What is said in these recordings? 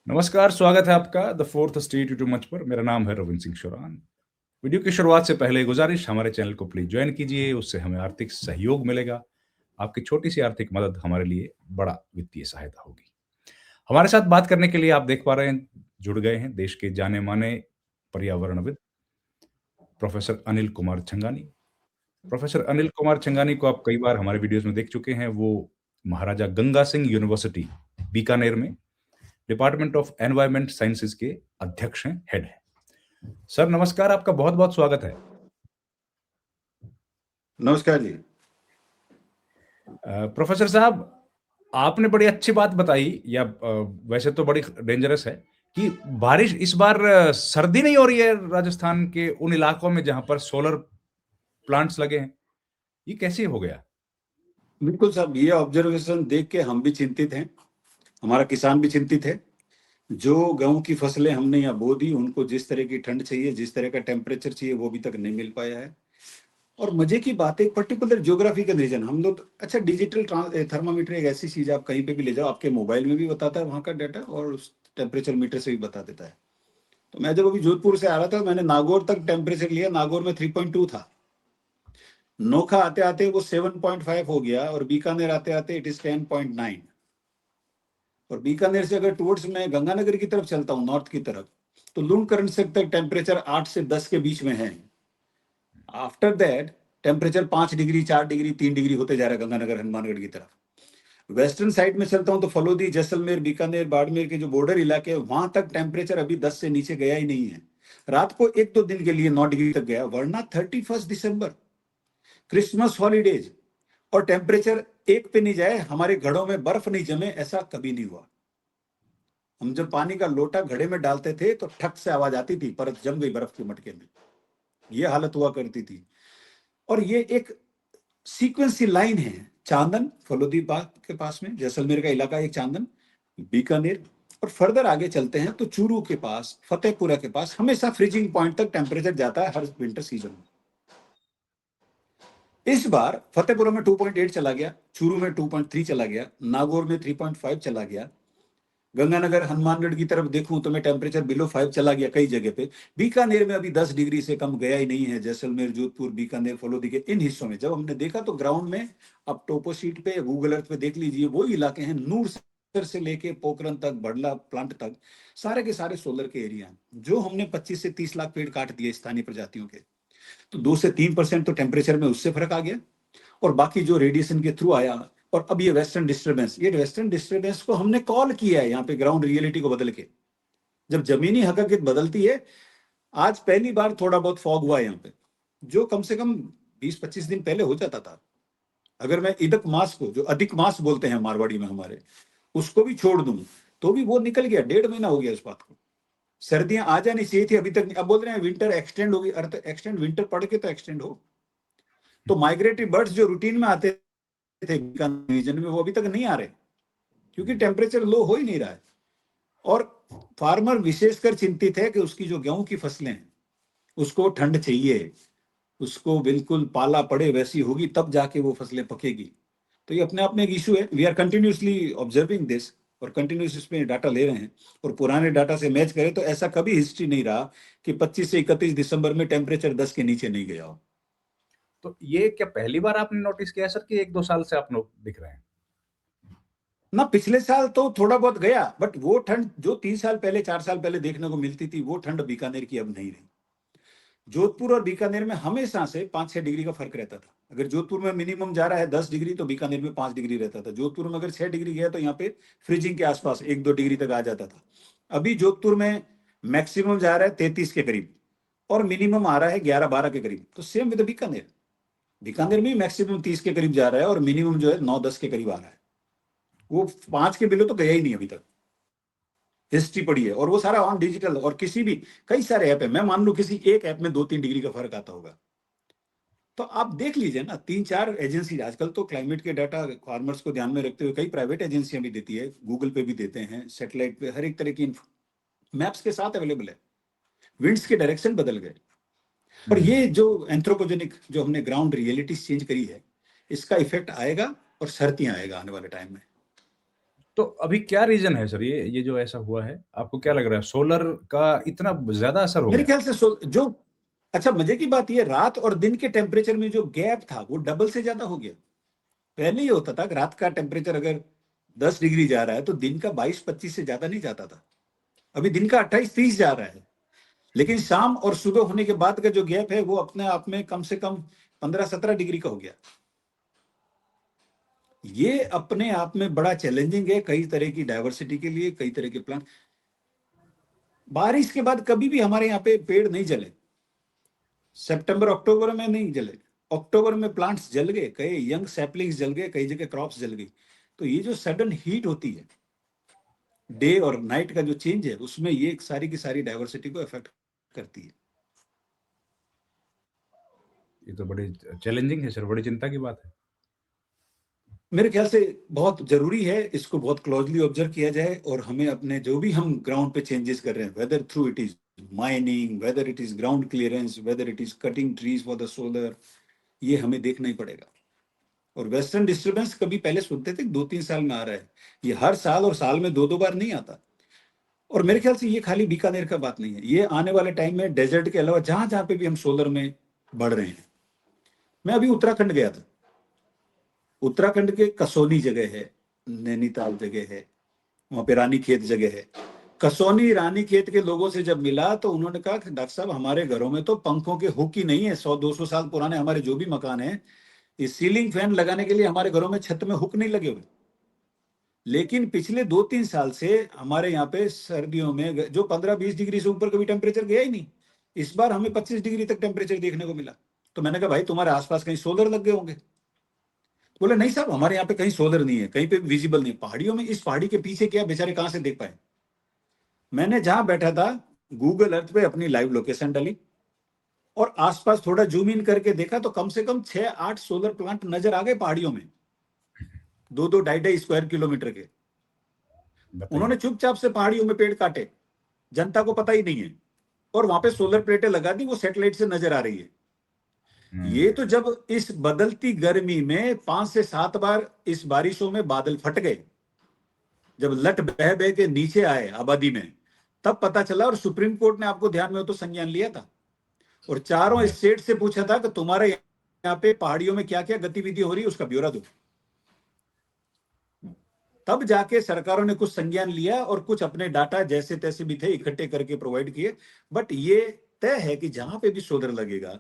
नमस्कार, स्वागत है आपका द फोर्थ स्टेट यूट्यूब मंच पर। मेरा नाम है रविंद्र सिंह शोरान। वीडियो की शुरुआत से पहले गुजारिश, हमारे चैनल को प्लीज ज्वाइन कीजिए, उससे हमें आर्थिक सहयोग मिलेगा। आपकी छोटी-सी आर्थिक मदद हमारे लिए बड़ा वित्तीय सहायता होगी। हमारे साथ बात करने के लिए आप देख पा रहे हैं, जुड़ गए हैं देश के जाने-माने पर्यावरणविद प्रोफेसर अनिल कुमार छंगानी। प्रोफेसर अनिल कुमार छंगानी को आप कई बार हमारे वीडियोज़ में देख चुके हैं। वो महाराजा गंगा सिंह यूनिवर्सिटी, बीकानेर में डिपार्टमेंट ऑफ एनवायरनमेंट साइंसेज के अध्यक्ष हैं, हेड हैं। सर नमस्कार, आपका बहुत-बहुत स्वागत है। नमस्कार जी। प्रोफेसर साहब, आपने बड़ी अच्छी बात बताई, या वैसे तो बड़ी डेंजरस है कि बारिश इस बार सर्दी नहीं हो रही है राजस्थान के उन इलाकों में जहां पर सोलर प्लांट्स लगे हैं। ये कैसे हो गया? बिल्कुल साहब, ये ऑब्जर्वेशन देख के हम भी चिंतित हैं, हमारा किसान भी चिंतित है। जो गेहूं की फसलें हमने यहाँ बो दी, उनको जिस तरह की ठंड चाहिए, जिस तरह का टेम्परेचर चाहिए, वो अभी तक नहीं मिल पाया है। और मजे की बात है, पर्टिकुलर ज्योग्राफिकल रीजन हम लोग, अच्छा डिजिटल थर्मामीटर एक ऐसी चीज, आप कहीं पे भी ले जाओ, आपके मोबाइल में भी बताता है वहाँ का डाटा, और उस टेम्परेचर मीटर से भी बता देता है। तो मैं जब अभी जोधपुर से आ रहा था, मैंने नागौर तक टेम्परेचर लिया, नागौर में 3.2 था। नोखा आते आते वो 7.5 हो गया, और बीकानेर आते आते इट इज 10.9। और बीकानेर से अगर टुवर्ड्स मैं गंगानगर की तरफ चलता हूँ, नॉर्थ की तरफ, तो लुणकरण से तक टेम्परेचर 8 से 10 के बीच में है। After that temperature 5 degree, 4 degree, 3 degree होते जा रहा है गंगानगर हनुमानगढ़ की तरफ। वेस्टर्न साइड में चलता हूँ तो फलोदी, जैसलमेर, बीकानेर, बाड़मेर के जो बॉर्डर इलाके हैं, वहां तक टेम्परेचर अभी 10 से नीचे गया ही नहीं है। रात को 1-2 दिन के लिए 9 डिग्री तक गया, वरना 31 दिसंबर, क्रिसमस हॉलीडेज, और टेम्परेचर 1 पे नहीं जाए, हमारे घड़ों में बर्फ नहीं जमे, ऐसा कभी नहीं हुआ। हम जब पानी का लोटा घड़े में डालते थे तो ठक से आवाज आती थी, परत जम गई बर्फ के मटके में। ये हालत हुआ करती थी। और ये एक सीक्वेंसी लाइन है, चांदन फलोदी बाग के पास में, जैसलमेर का इलाका एक चांदन, बीकानेर, और फर्दर आगे चलते हैं तो चूरू के पास, फतेहपुरा के पास हमेशा फ्रीजिंग पॉइंट तक टेम्परेचर जाता है हर विंटर सीजन में। इस बार फतेहपुरा में 2.8 चला गया, चूरू में 2.3 चला गया, नागौर में 3.5 चला गया, गंगानगर हनुमानगढ़ की तरफ देखूं तो मैं टेम्परेचर बिलो 5 चला गया कई जगह पे। बीकानेर में अभी 10 डिग्री से कम गया ही नहीं है। जैसलमेर, जोधपुर, बीकानेर, फलोदी के इन हिस्सों में जब हमने देखा तो ग्राउंड में, अब टोपो शीट पे, गूगल अर्थ पे देख लीजिए, वो इलाके हैं नूर से लेके पोखरन तक, बड़ला प्लांट तक, सारे के सारे सोलर के एरिया हैं। जो हमने 25 से 30 लाख पेड़ काट दिए स्थानीय प्रजातियों के, तो 2 से 3% तो टेम्परेचर में उससे फर्क आ गया। और बाकी जो रेडिएशन के थ्रू आया, और अब ये वेस्टर्न डिस्टर्बेंस, ये वेस्टर्न डिस्टर्बेंस को हमने कॉल किया है यहाँ पे ग्राउंड रियलिटी को बदल के। जब जमीनी हकीकत बदलती है, आज पहली बार थोड़ा बहुत फॉग हुआ है यहाँ पे, जो कम से कम 20-25 दिन पहले हो जाता था। अगर मैं इदक मास को, जो अधिक मास बोलते हैं मारवाड़ी में हमारे, उसको भी छोड़ दूं तो भी वो निकल गया। 1.5 महीना हो गया इस बात को। सर्दियां आ जानी चाहिए थी, अभी तक नहीं। अब बोल रहे हैं विंटर एक्सटेंड होगी, अर्थ एक्सटेंड, विंटर पड़ के तो एक्सटेंड हो। तो माइग्रेटरी बर्ड्स जो रूटीन में आते थे रीजन में, वो अभी तक नहीं आ रहे, क्योंकि टेम्परेचर लो हो ही नहीं रहा है। और फार्मर विशेषकर चिंतित है कि उसकी जो गेहूं की फसलें हैं, उसको ठंड चाहिए, उसको बिल्कुल पाला पड़े वैसी होगी तब जाके वो फसलें पकेगी। तो ये अपने आप में एक इशू है। We are continuously observing this, और कंटिन्यूस इसमें डाटा ले रहे हैं, और पुराने डाटा से मैच करें तो ऐसा कभी हिस्ट्री नहीं रहा कि 25 से 31 दिसंबर में टेम्परेचर 10 के नीचे नहीं गया हो। तो ये क्या पहली बार आपने नोटिस किया सर, कि 1-2 साल से आप दिख रहे हैं? ना, पिछले साल तो थोड़ा बहुत गया, बट वो ठंड जो 3 साल पहले, 4 साल पहले देखने को मिलती थी, वो ठंड बीकानेर की अब नहीं रही। जोधपुर और बीकानेर में हमेशा से 5-6 डिग्री का फर्क रहता था। अगर जोधपुर में मिनिमम जा रहा है 10 डिग्री, तो बीकानेर में 5 डिग्री रहता था। जोधपुर में अगर 6 डिग्री गया तो यहाँ पे फ्रीजिंग के आसपास 1-2 डिग्री तक आ जाता था। अभी जोधपुर में मैक्सिमम जा रहा है 33 के करीब, और मिनिमम आ रहा है 11-12 के करीब। तो सेम विद बीकानेर, बीकानेर में मैक्सिमम 30 के करीब जा रहा है, और मिनिमम जो है 9-10 के करीब आ रहा है। वो 5 के बिलो तो गया ही नहीं अभी तक। हिस्ट्री पड़ी है, और वो सारा ऑन डिजिटल, और किसी भी, कई सारे ऐप है, मैं मान लू किसी एक ऐप में 2-3 डिग्री का फर्क आता होगा। तो आप देख लीजिए ना, 3-4 एजेंसी आजकल तो क्लाइमेट के डाटा फार्मर्स को ध्यान में रखते हुए कई प्राइवेट एजेंसियां भी देती है, गूगल पे भी देते हैं, सैटेलाइट पे, हर एक तरह की मैप्स के साथ अवेलेबल है। विंड्स के डायरेक्शन बदल गए। और ये जो एंथ्रोपोजेनिक, जो हमने ग्राउंड रियलिटी चेंज करी है, इसका इफेक्ट आएगा, और सर्दियां आएगा आने वाले टाइम में। तो अभी क्या रीजन है सर, ये जो ऐसा हुआ है, आपको क्या लग रहा है, सोलर का इतना ज्यादा असर हो मेरे गया? ख्याल से जो अच्छा मजे की बात ये, रात और दिन के टेम्परेचर में जो गैप था वो डबल से ज्यादा हो गया। पहले ये होता था कि रात का टेम्परेचर अगर 10 डिग्री जा रहा है तो दिन का 22-25 से ज्यादा नहीं जाता था। अभी दिन का 28-30 जा रहा है, लेकिन शाम और सुबह होने के बाद का जो गैप है वो अपने आप में कम से कम 15-17 डिग्री का हो गया। ये अपने आप में बड़ा चैलेंजिंग है कई तरह की डाइवर्सिटी के लिए, कई तरह के प्लांट। बारिश के बाद कभी भी हमारे यहाँ पे पेड़ नहीं जले, सितंबर अक्टूबर में नहीं जले। अक्टूबर में प्लांट्स जल गए, कई यंग सैपलिंग्स जल गए, कई जगह क्रॉप्स जल गई। तो ये जो सडन हीट होती है, डे और नाइट का जो चेंज है, उसमें ये सारी की सारी डाइवर्सिटी को अफेक्ट करती है। ये तो बड़ी चैलेंजिंग है सर, बड़ी चिंता की बात है। मेरे ख्याल से बहुत जरूरी है इसको बहुत क्लोजली ऑब्जर्व किया जाए, और हमें अपने जो भी हम ग्राउंड पे चेंजेस कर रहे हैं, whether through it is mining, whether it is ground clearance, whether it is cutting trees for the solar, ये हमें देखना ही पड़ेगा। और वेस्टर्न डिस्टर्बेंस कभी पहले सुनते थे 2-3 साल में आ रहा है, ये हर साल और साल में 2-2 बार नहीं आता। और मेरे ख्याल से ये खाली बीकानेर का बात नहीं है, ये आने वाले टाइम में डेजर्ट के अलावा जहां जहां पे भी हम सोलर में बढ़ रहे हैं। मैं अभी उत्तराखंड गया था, उत्तराखंड के कसौली जगह है, नैनीताल जगह है, वहां पे रानी खेत जगह है। कसौली रानी खेत के लोगों से जब मिला तो उन्होंने कहा कि डॉक्टर साहब हमारे घरों में तो पंखों के हुक ही नहीं है, 100-200 साल पुराने हमारे जो भी मकान है, इस सीलिंग फैन लगाने के लिए हमारे घरों में छत में हुक नहीं लगे हुए। लेकिन पिछले 2-3 साल से हमारे यहाँ पे सर्दियों में जो 15-20 डिग्री से ऊपर कभी टेम्परेचर गया ही नहीं, इस बार हमें 25 डिग्री तक टेम्परेचर देखने को मिला। तो मैंने कहा भाई तुम्हारे आसपास कहीं सोलर लग गए होंगे। बोले नहीं साहब हमारे यहाँ पे कहीं सोलर नहीं है, कहीं पे विजिबल नहीं। पहाड़ियों में, इस पहाड़ी के पीछे क्या बेचारे कहां से देख पाए। मैंने जहां बैठा था गूगल अर्थ पे अपनी लाइव लोकेशन डाली और आसपास थोड़ा जूम इन करके देखा तो कम से कम 6-8 सोलर प्लांट नजर आ गए पहाड़ियों में, 2-2, 2.5 स्क्वायर किलोमीटर के। बताइए। उन्होंने चुपचाप से पहाड़ियों में पेड़ काटे, जनता को पता ही नहीं है, और वहां पे सोलर प्लेटें लगा दी, वो सैटेलाइट से नजर आ रही है। ये तो जब इस बदलती गर्मी में 5 से 7 बार इस बारिशों में बादल फट गए, जब लट बह बह के नीचे आए आबादी में, तब पता चला। और सुप्रीम कोर्ट ने, आपको ध्यान में हो तो, संज्ञान लिया था और चारों यस। स्टेट से पूछा था कि तुम्हारे यहाँ पे पहाड़ियों में क्या क्या गतिविधि हो रही है उसका ब्यौरा दो। तब जाके सरकारों ने कुछ संज्ञान लिया और कुछ अपने डाटा जैसे तैसे भी थे इकट्ठे करके प्रोवाइड किए। बट ये तय है कि जहां पे भी सोलर लगेगा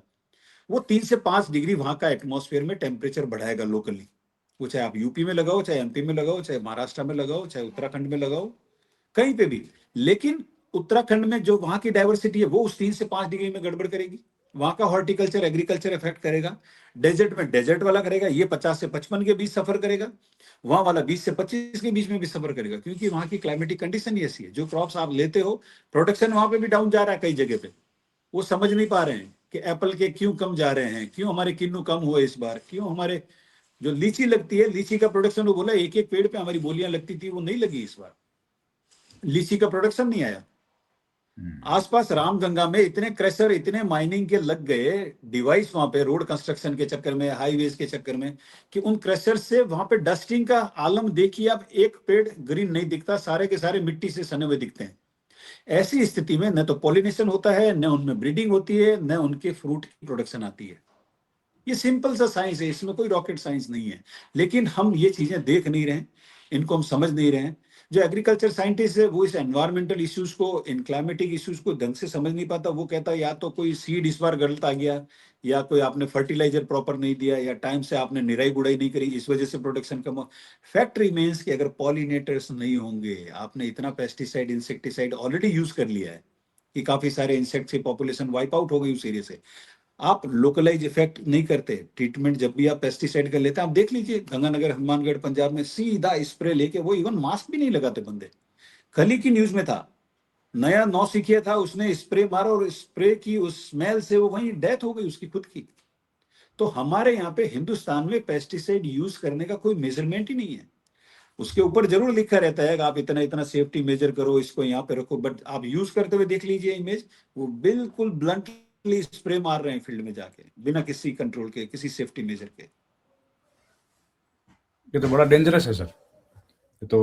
वो 3 से 5 डिग्री वहां का एटमॉस्फेयर में टेम्परेचर बढ़ाएगा लोकली। वो चाहे आप यूपी में लगाओ, चाहे एमपी में लगाओ, चाहे महाराष्ट्र में लगाओ, चाहे उत्तराखंड में लगाओ, कहीं पे भी। लेकिन उत्तराखंड में जो वहां की डाइवर्सिटी है वो उस 3 से 5 डिग्री में गड़बड़ करेगी, वहां का हॉर्टिकल्चर एग्रीकल्चर इफेक्ट करेगा। डेजर्ट में डेजर्ट वाला करेगा, ये 50 से 55 के बीच सफर करेगा, वहां वाला 20 से 25 के बीच में भी सफर करेगा, क्योंकि वहां की क्लाइमेटिक कंडीशन ही ऐसी है। जो क्रॉप्स आप लेते हो, प्रोडक्शन वहां पे भी डाउन जा रहा है कई जगह पे। वो समझ नहीं पा रहे हैं कि एप्पल के क्यों कम जा रहे हैं, क्यों हमारे किन्नू कम हुए इस बार, क्यों हमारे जो लीची लगती है, लीची का प्रोडक्शन, वो बोला एक एक पेड़ पे हमारी बोलियां लगती थी, वो नहीं लगी इस बार, लीची का प्रोडक्शन नहीं आया। आसपास रामगंगा में इतने क्रेशर, इतने माइनिंग के लग गए डिवाइस वहां पे, रोड कंस्ट्रक्शन के चक्कर में, हाईवेज के चक्कर में, कि उन क्रेशर से वहां पे डस्टिंग का आलम देखिए आप, एक पेड़ ग्रीन नहीं दिखता, सारे के सारे मिट्टी से सने हुए दिखते हैं। ऐसी स्थिति में न तो पॉलिनेशन होता है, न उनमें ब्रीडिंग होती है, न उनके फ्रूट की प्रोडक्शन आती है। ये सिंपल सा साइंस है, इसमें कोई रॉकेट साइंस नहीं है। लेकिन हम ये चीजें देख नहीं रहे, इनको हम समझ नहीं रहे हैं। जो एग्रीकल्चर साइंटिस्ट है वो इस एनवायरमेंटल इश्यूज को, इन क्लाइमेटिक इश्यूज को ढंग से समझ नहीं पाता। वो कहता है या तो कोई सीड इस बार गलत आ गया, या कोई आपने फर्टिलाइजर प्रॉपर नहीं दिया, या टाइम से आपने निराई गुड़ाई नहीं करी, इस वजह से प्रोडक्शन कम हो। फैक्ट रिमेन्स कि अगर पॉलिनेटर्स नहीं होंगे, आपने इतना पेस्टिसाइड इंसेक्टिसाइड ऑलरेडी यूज कर लिया है कि काफी सारे इंसेक्ट की पॉपुलेशन वाइप आउट हो गई उस एरिया से। आप लोकलाइज इफेक्ट नहीं करते, ट्रीटमेंट जब भी आप पेस्टिसाइड कर लेते हैं, आप देख लीजिए गंगानगर, हनुमानगढ़, पंजाब में सीधा स्प्रे लेके, वो इवन मास्क भी नहीं लगाते बंदे। कल ही की न्यूज में था, नया नौसिखिया था, उसने स्प्रे मारा और स्प्रे की उस स्मेल से वो वहीं डेथ हो गई उसकी खुद की। तो हमारे यहाँ पे हिंदुस्तान में पेस्टिसाइड यूज करने का कोई मेजरमेंट ही नहीं है। उसके ऊपर जरूर लिखा रहता है कि आप इतना इतना सेफ्टी मेजर करो, इसको यहाँ पे रखो, बट आप यूज करते हुए देख लीजिए इमेज, वो बिल्कुल ब्लंटली स्प्रे मार रहे हैं फील्ड में जाके, बिना किसी कंट्रोल के, किसी सेफ्टी मेजर के। ये तो बड़ा डेंजरस है सर। ये तो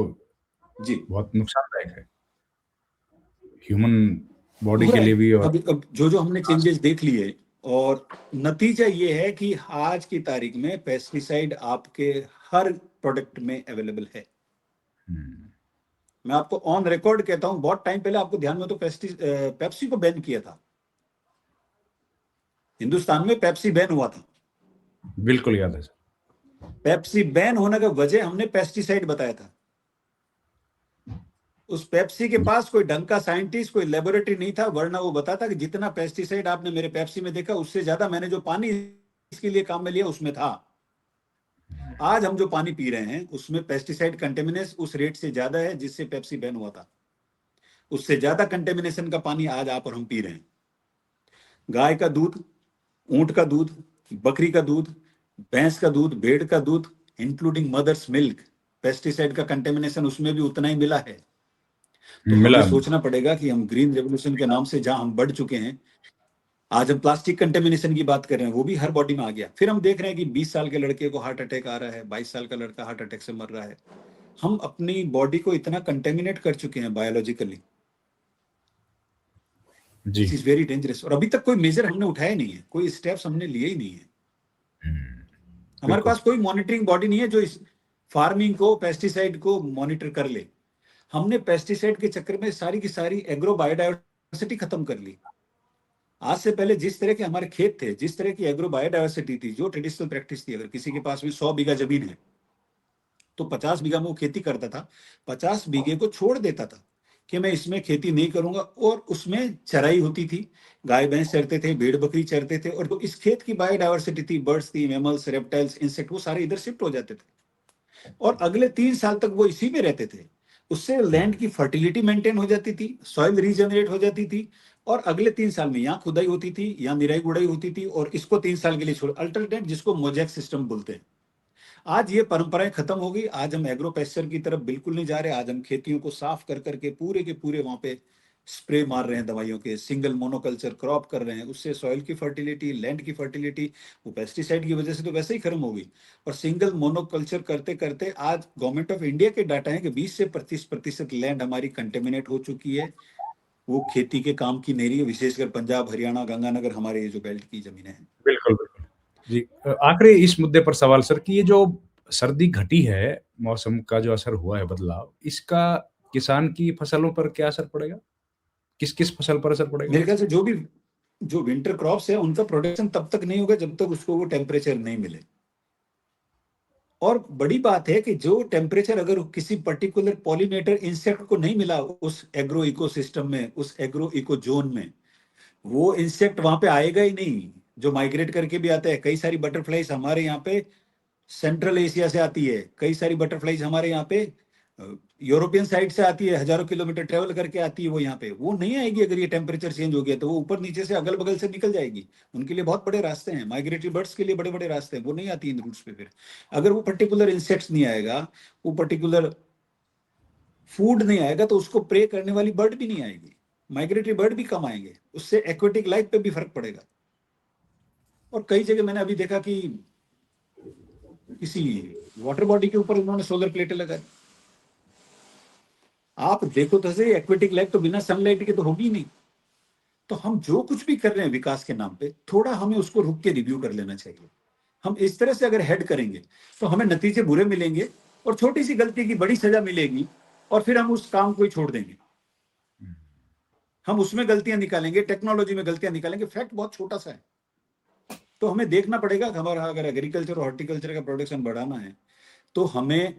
जी बहुत नुकसानदायक है ह्यूमन हो बॉडी के रहा है। लिए भी और अब जो हमने चेंजेस देख लिए, और नतीजा ये है कि आज की तारीख में पेस्टिसाइड आपके हर प्रोडक्ट में अवेलेबल है। हम्म, मैं आपको ऑन रिकॉर्ड कहता हूं, बहुत टाइम पहले आपको ध्यान में तो पेप्सी को बैन किया था, हिंदुस्तान में पेप्सी बैन हुआ था। बिल्कुल याद है सर। पेप्सी बैन होने का वजह हमने पेस्टिसाइड बताया था। उस पेप्सी के जी, पास कोई ढंग का साइंटिस्ट, कोई लेबोरेटरी नहीं था, वरना वो बताता कि जितना पेस्टिसाइड आपने मेरे पेप्सी में देखा, उससे ज्यादा मैंने जो पानी इसके लिए काम में लिया उसमें था। आज हम जो पानी पी रहे हैं उसमें पेस्टिसाइड कंटेमिनेशन उस रेट से ज्यादा है जिससे पेप्सी बैन हुआ था। उससे ज्यादा कंटेमिनेशन का पानी आज आप और हम पी रहे हैं। गाय का दूध, ऊंट का दूध, बकरी का दूध, भैंस का दूध, भेड़ का दूध, इंक्लूडिंग मदर्स मिल्क, पेस्टिसाइड का कंटेमिनेशन उसमें भी उतना ही मिला है। तो हमें मिला। सोचना पड़ेगा कि हम ग्रीन रेवोल्यूशन के नाम से जहां हम बढ़ चुके हैं, आज हम प्लास्टिक कंटेमिनेशन की बात कर रहे हैं, वो भी हर बॉडी में आ गया। फिर हम देख रहे हैं कि 20 साल के लड़के को हार्ट अटैक आ रहा है, 22 साल का लड़का हार्ट अटैक से मर रहा है। हम अपनी बॉडी को इतना कंटेमिनेट कर चुके हैं बायोलॉजिकली, जी, विच इज वेरी डेंजरस। और अभी तक कोई मेजर हमने उठाया नहीं है, कोई स्टेप्स हमने लिए ही नहीं है। हमारे बिल्कुल। पास कोई मॉनिटरिंग बॉडी नहीं है जो इस फार्मिंग को, पेस्टिसाइड को मॉनिटर कर ले। हमने पेस्टिसाइड के चक्कर में सारी की सारी एग्रो बायोडायवर्सिटी खत्म कर ली। आज से पहले जिस तरह के हमारे खेत थे, जिस तरह की एग्रो बायोडायवर्सिटी थी, जो ट्रेडिशनल प्रैक्टिस थी, अगर किसी के पास भी 100 बीघा जमीन है तो 50 बीघा में वो खेती करता था, 50 बीघे को छोड़ देता था कि मैं इसमें खेती नहीं करूंगा, और उसमें चराई होती थी, गाय भैंस चरते थे, भेड़ बकरी चरते थे, और जो इस खेत की बायोडायवर्सिटी थी, बर्ड्स थी, मैमल्स, रेप्टाइल्स, इंसेक्ट, वो सारे इधर शिफ्ट हो जाते थे, और अगले 3 साल तक वो इसी में रहते थे। उससे लैंड की फर्टिलिटी मेंटेन हो जाती थी, सॉइल रीजनरेट हो जाती थी, और अगले 3 साल में यहाँ खुदाई होती थी, यहाँ निराई गुड़ाई होती थी, और इसको 3 साल के लिए छोड़, अल्टरनेट, जिसको मोजैक सिस्टम बोलते हैं। आज ये परंपराएं खत्म हो गई। आज हम एग्रो पेस्चर की तरफ बिल्कुल नहीं जा रहे। आज हम खेतियों को साफ कर करके पूरे के पूरे वहां पे स्प्रे मार रहे हैं दवाइयों के, सिंगल मोनोकल्चर क्रॉप कर रहे हैं। उससे सॉइल की फर्टिलिटी, लैंड की फर्टिलिटी, वो पेस्टिसाइड की वजह से तो वैसे ही खत्म हो गई। और सिंगल मोनोकल्चर करते करते आज गवर्नमेंट ऑफ इंडिया के डाटा है कि 20 से 25% लैंड हमारी कंटेमिनेट हो चुकी है, वो खेती के काम की नहीं रही है, विशेषकर पंजाब, हरियाणा, गंगानगर, हमारे ये जो बेल्ट की जमीनें हैं। बिल्कुल, बिल्कुल। जी, आखिरी इस मुद्दे पर सवाल सर कि ये जो सर्दी घटी है, मौसम का जो असर हुआ है बदलाव, इसका किसान की फसलों पर क्या असर पड़ेगा? किस-किस फसल पर असर पड़ेगा? मेरे ख्याल से जो विंटर क्रॉप्स है उनका प्रोडक्शन तब तक नहीं होगा जब तक उसको वो टेम्परेचर नहीं मिले। और बड़ी बात है कि जो टेम्परेचर अगर किसी पर्टिकुलर पॉलिनेटर इंसेक्ट को नहीं मिला उस एग्रो इकोसिस्टम में, उस एग्रो इको जोन में, वो इंसेक्ट वहां पे आएगा ही नहीं। जो माइग्रेट करके भी आता है, कई सारी बटरफ्लाईज हमारे यहाँ पे सेंट्रल एशिया से आती है, कई सारी बटरफ्लाईज हमारे यहाँ पे यूरोपियन साइड से आती है, हजारों किलोमीटर ट्रेवल करके आती है। वो यहाँ पे वो नहीं आएगी अगर ये टेम्परेचर चेंज हो गया, तो वो ऊपर नीचे से अगल बगल से निकल जाएगी। उनके लिए बहुत बड़े रास्ते हैं, माइग्रेटरी बर्ड्स के लिए बड़े बड़े रास्ते हैं, वो नहीं आती इन रूट्स पे। फिर अगर वो पर्टिकुलर इंसेक्ट्स नहीं आएगा, वो पर्टिकुलर फूड नहीं आएगा, तो उसको प्रे करने वाली बर्ड भी नहीं आएगी, माइग्रेटरी बर्ड भी कम आएंगे, उससे एक्वेटिक लाइफ पे भी फर्क पड़ेगा। और कई जगह मैंने अभी देखा कि किसी वाटर बॉडी के ऊपर उन्होंने सोलर प्लेटें लगा दी। आप देखो तो सही, एक्वेटिक लाइफ तो बिना सनलाइट के तो होगी नहीं। तो हम जो कुछ भी कर रहे हैं विकास के नाम पे, थोड़ा हमें उसको रुक के रिव्यू कर लेना चाहिए। हम इस तरह से अगर हेड करेंगे तो हमें नतीजे बुरे मिलेंगे, और छोटी सी गलती की बड़ी सजा मिलेगी, और फिर हम उस काम को ही छोड़ देंगे। हम उसमें गलतियां निकालेंगे, टेक्नोलॉजी में गलतियां निकालेंगे, फैक्ट बहुत छोटा सा है। तो हमें देखना पड़ेगा कि हमारा अगर एग्रीकल्चर और हॉर्टिकल्चर का प्रोडक्शन बढ़ाना है, तो हमें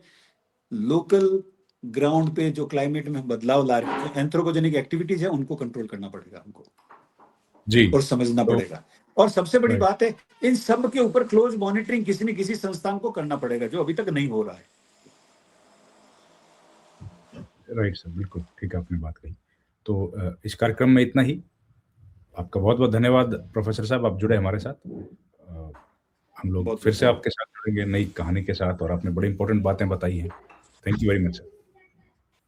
लोकल ग्राउंड पे जो क्लाइमेट में बदलाव ला रहे हैं, एंथ्रोपोजेनिक एक्टिविटीज है, उनको कंट्रोल करना पड़ेगा हमको, जी, और समझना तो पड़ेगा। और सबसे बड़ी राइट, बात है, इन सब के ऊपर क्लोज मॉनिटरिंग किसी न किसी संस्थान को करना पड़ेगा, जो अभी तक नहीं हो रहा है। राइट सर, बिल्कुल, ठीक है आपने बात कही। तो इस कार्यक्रम में इतना ही। आपका बहुत-बहुत धन्यवाद प्रोफ़ेसर साहब, आप जुड़े हमारे साथ। हम लोग बहुत फिर बहुत से धन्यवाद। आपके साथ जुड़ेंगे नई कहानी के साथ और आपने बड़ी इम्पोर्टेंट बातें बताई हैं। Thank you very much sir.